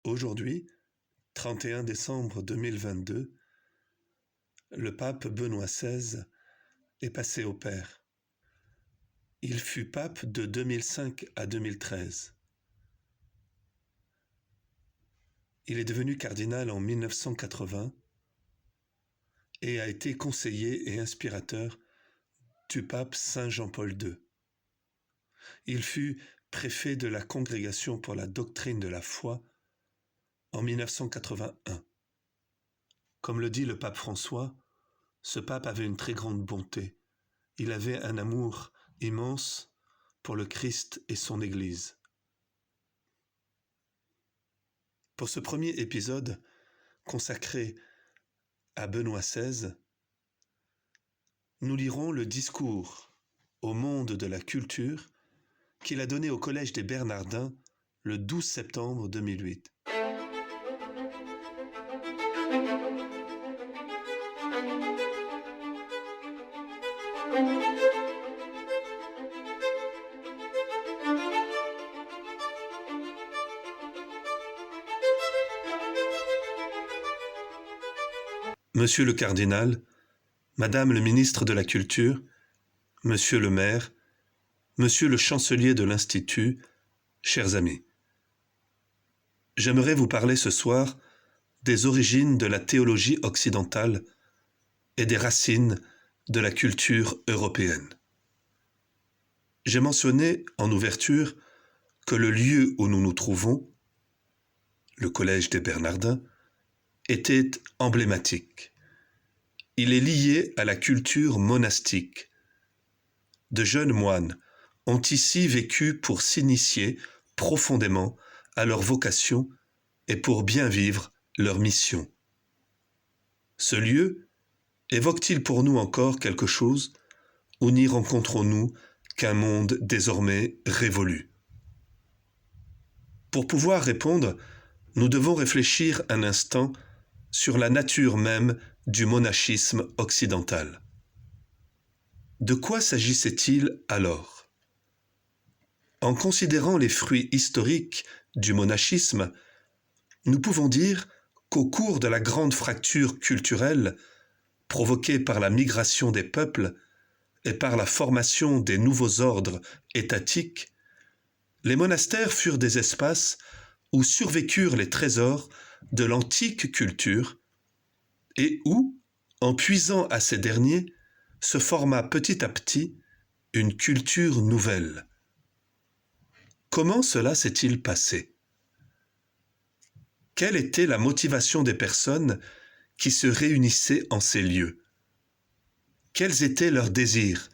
Aujourd'hui, 31 décembre 2022, le pape Benoît XVI est passé au Père. Il fut pape de 2005 à 2013. Il est devenu cardinal en 1980 et a été conseiller et inspirateur du pape Saint Jean-Paul II. Il fut préfet de la Congrégation pour la doctrine de la foi en 1981. Comme le dit le pape François, ce pape avait une très grande bonté. Il avait un amour immense pour le Christ et son Église. Pour ce premier épisode consacré à Benoît XVI, nous lirons le discours au monde de la culture qu'il a donné au Collège des Bernardins le 12 septembre 2008. Monsieur le cardinal, Madame le ministre de la Culture, Monsieur le maire, Monsieur le chancelier de l'Institut, chers amis. J'aimerais vous parler ce soir des origines de la théologie occidentale et des racines de la culture européenne. J'ai mentionné en ouverture que le lieu où nous nous trouvons, le Collège des Bernardins, était emblématique. Il est lié à la culture monastique. De jeunes moines ont ici vécu pour s'initier profondément à leur vocation et pour bien vivre leur mission. Ce lieu évoque-t-il pour nous encore quelque chose ou n'y rencontrons-nous qu'un monde désormais révolu? Pour pouvoir répondre, nous devons réfléchir un instant sur la nature même du monachisme occidental. De quoi s'agissait-il alors? En considérant les fruits historiques du monachisme, nous pouvons dire qu'au cours de la grande fracture culturelle provoquée par la migration des peuples et par la formation des nouveaux ordres étatiques, les monastères furent des espaces où survécurent les trésors de l'antique culture et où, en puisant à ces derniers, se forma petit à petit une culture nouvelle. Comment cela s'est-il passé? Quelle était la motivation des personnes qui se réunissaient en ces lieux? Quels étaient leurs désirs?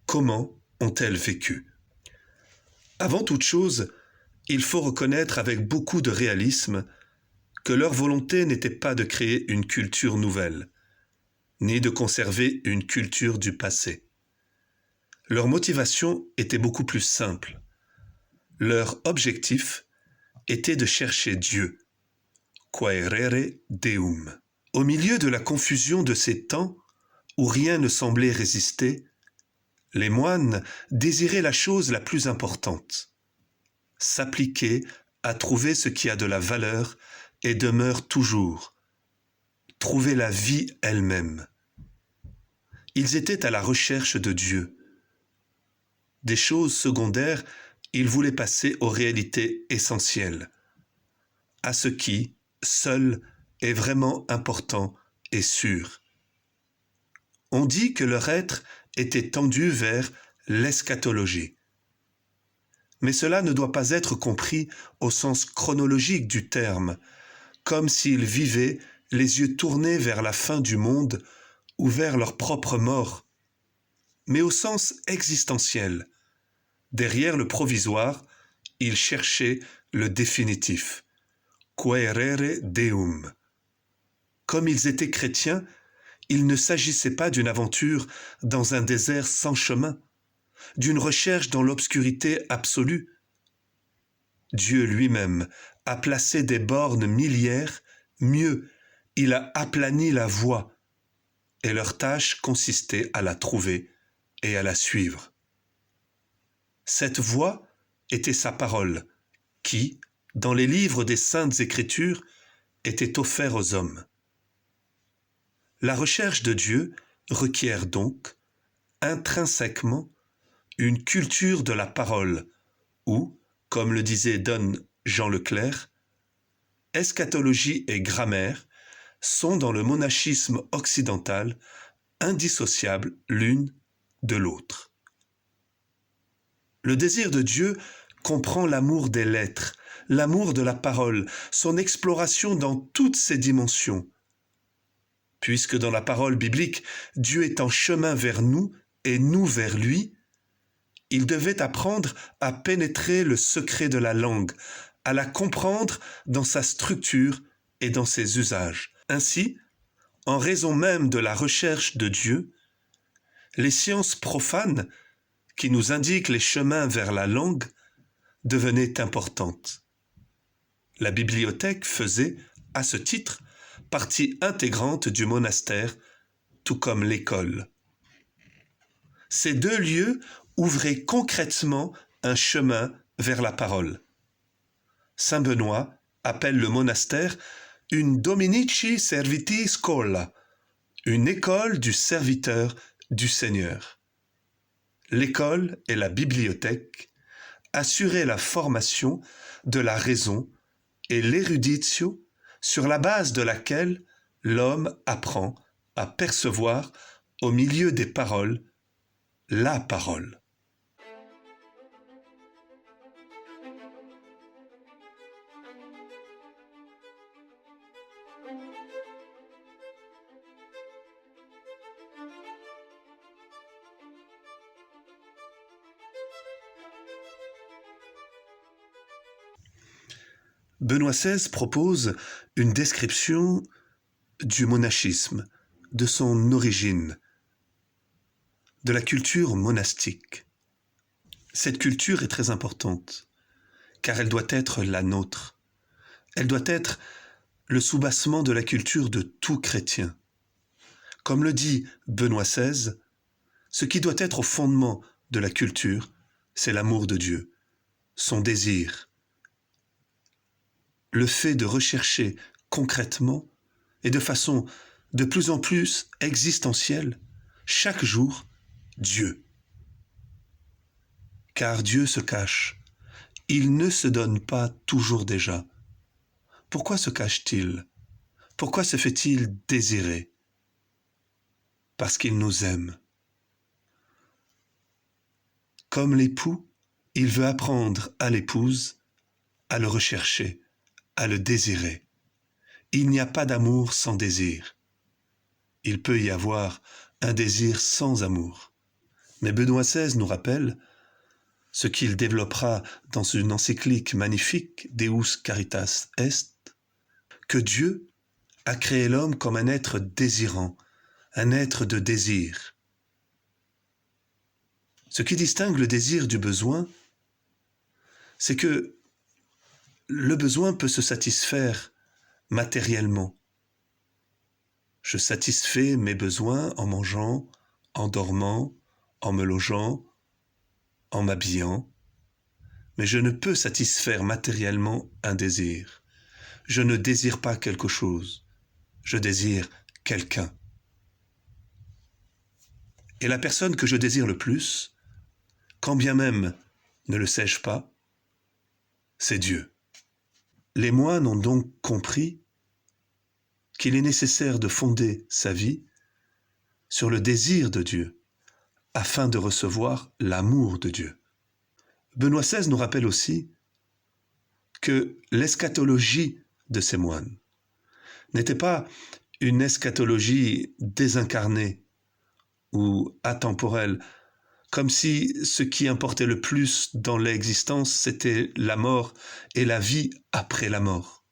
Comment ont-elles vécu? Avant toute chose, il faut reconnaître avec beaucoup de réalisme que leur volonté n'était pas de créer une culture nouvelle, ni de conserver une culture du passé. Leur motivation était beaucoup plus simple. Leur objectif était de chercher Dieu, quaerere Deum. Au milieu de la confusion de ces temps, où rien ne semblait résister, les moines désiraient la chose la plus importante, s'appliquer à trouver ce qui a de la valeur et demeure toujours, trouver la vie elle-même. Ils étaient à la recherche de Dieu. Des choses secondaires, ils voulaient passer aux réalités essentielles, à ce qui, seul, est vraiment important et sûr. On dit que leur être était tendu vers l'eschatologie. Mais cela ne doit pas être compris au sens chronologique du terme, comme s'ils vivaient les yeux tournés vers la fin du monde ou vers leur propre mort, mais au sens existentiel. Derrière le provisoire, ils cherchaient le définitif. Quaerere Deum. Comme ils étaient chrétiens, il ne s'agissait pas d'une aventure dans un désert sans chemin, d'une recherche dans l'obscurité absolue. Dieu lui-même a placé des bornes milliaires, mieux, il a aplani la voie, et leur tâche consistait à la trouver et à la suivre. Cette voie était sa parole, qui, dans les livres des Saintes Écritures était offert aux hommes. La recherche de Dieu requiert donc, intrinsèquement, une culture de la parole où, comme le disait Don Jean Leclerc, eschatologie et grammaire sont dans le monachisme occidental indissociables l'une de l'autre. Le désir de Dieu comprend l'amour des lettres, l'amour de la parole, son exploration dans toutes ses dimensions. Puisque dans la parole biblique, Dieu est en chemin vers nous et nous vers lui, il devait apprendre à pénétrer le secret de la langue, à la comprendre dans sa structure et dans ses usages. Ainsi, en raison même de la recherche de Dieu, les sciences profanes qui nous indiquent les chemins vers la langue devenaient importantes. La bibliothèque faisait, à ce titre, partie intégrante du monastère, tout comme l'école. Ces deux lieux ouvraient concrètement un chemin vers la parole. Saint Benoît appelle le monastère une Dominici Serviti Schola, une école du serviteur du Seigneur. L'école et la bibliothèque assuraient la formation de la raison et l'éruditio sur la base de laquelle l'homme apprend à percevoir au milieu des paroles la parole. Benoît XVI propose une description du monachisme, de son origine, de la culture monastique. Cette culture est très importante, car elle doit être la nôtre. Elle doit être le soubassement de la culture de tout chrétien. Comme le dit Benoît XVI, ce qui doit être au fondement de la culture, c'est l'amour de Dieu, son désir, le fait de rechercher concrètement et de façon de plus en plus existentielle, chaque jour, Dieu. Car Dieu se cache. Il ne se donne pas toujours déjà. Pourquoi se cache-t-il? Pourquoi se fait-il désirer? Parce qu'il nous aime. Comme l'époux, il veut apprendre à l'épouse à le rechercher, à le désirer. Il n'y a pas d'amour sans désir. Il peut y avoir un désir sans amour. Mais Benoît XVI nous rappelle ce qu'il développera dans une encyclique magnifique, Deus Caritas Est, que Dieu a créé l'homme comme un être désirant, un être de désir. Ce qui distingue le désir du besoin, c'est que le besoin peut se satisfaire matériellement. Je satisfais mes besoins en mangeant, en dormant, en me logeant, en m'habillant, mais je ne peux satisfaire matériellement un désir. Je ne désire pas quelque chose, je désire quelqu'un. Et la personne que je désire le plus, quand bien même ne le sais-je pas, c'est Dieu. Les moines ont donc compris qu'il est nécessaire de fonder sa vie sur le désir de Dieu, afin de recevoir l'amour de Dieu. Benoît XVI nous rappelle aussi que l'eschatologie de ces moines n'était pas une eschatologie désincarnée ou atemporelle, comme si ce qui importait le plus dans l'existence, c'était la mort et la vie après la mort.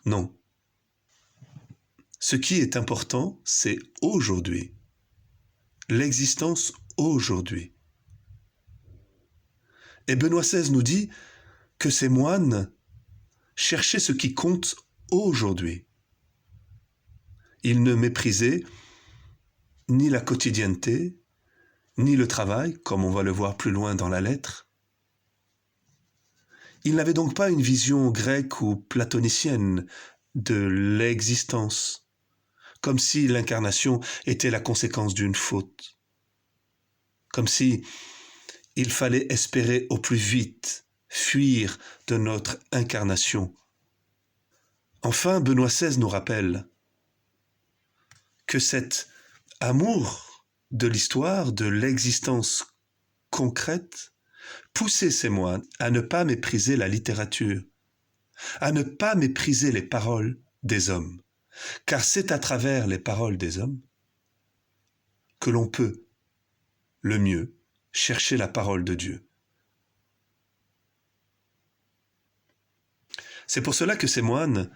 Non. Ce qui est important, c'est aujourd'hui. L'existence aujourd'hui. Et Benoît XVI nous dit que ces moines cherchaient ce qui compte aujourd'hui. Ils ne méprisaient ni la quotidienneté, ni le travail, comme on va le voir plus loin dans la lettre. Il n'avait donc pas une vision grecque ou platonicienne de l'existence, comme si l'incarnation était la conséquence d'une faute, comme si il fallait espérer au plus vite fuir de notre incarnation. Enfin, Benoît XVI nous rappelle que cet amour de l'histoire, de l'existence concrète, poussait ces moines à ne pas mépriser la littérature, à ne pas mépriser les paroles des hommes, car c'est à travers les paroles des hommes que l'on peut, le mieux, chercher la parole de Dieu. C'est pour cela que ces moines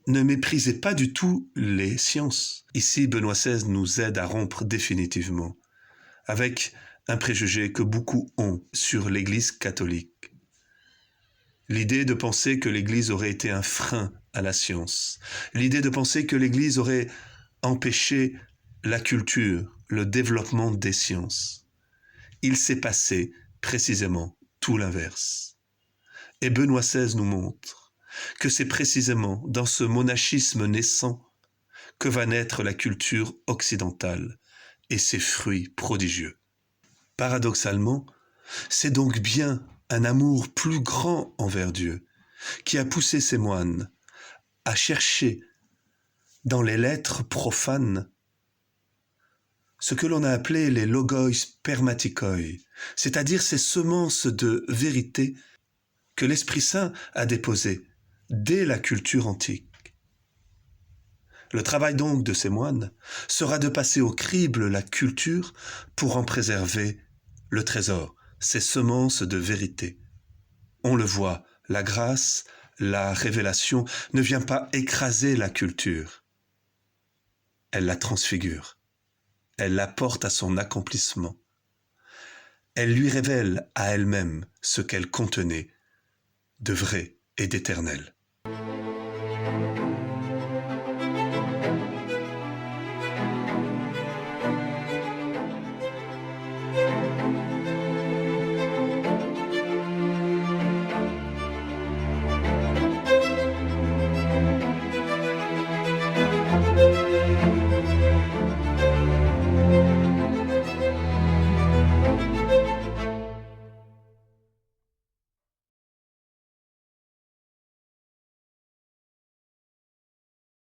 ne méprisaient pas du tout les sciences. Ici, Benoît XVI nous aide à rompre définitivement avec un préjugé que beaucoup ont sur l'Église catholique. L'idée de penser que l'Église aurait été un frein à la science. L'idée de penser que l'Église aurait empêché la culture, le développement des sciences. Il s'est passé précisément tout l'inverse. Et Benoît XVI nous montre que c'est précisément dans ce monachisme naissant que va naître la culture occidentale et ses fruits prodigieux. Paradoxalement, c'est donc bien un amour plus grand envers Dieu qui a poussé ces moines à chercher dans les lettres profanes ce que l'on a appelé les logoi spermatikoi, c'est-à-dire ces semences de vérité que l'Esprit Saint a déposées dès la culture antique. Le travail donc de ces moines sera de passer au crible la culture pour en préserver le trésor, ces semences de vérité. On le voit, la grâce, la révélation ne vient pas écraser la culture. Elle la transfigure. Elle la porte à son accomplissement. Elle lui révèle à elle-même ce qu'elle contenait de vrai et d'éternel.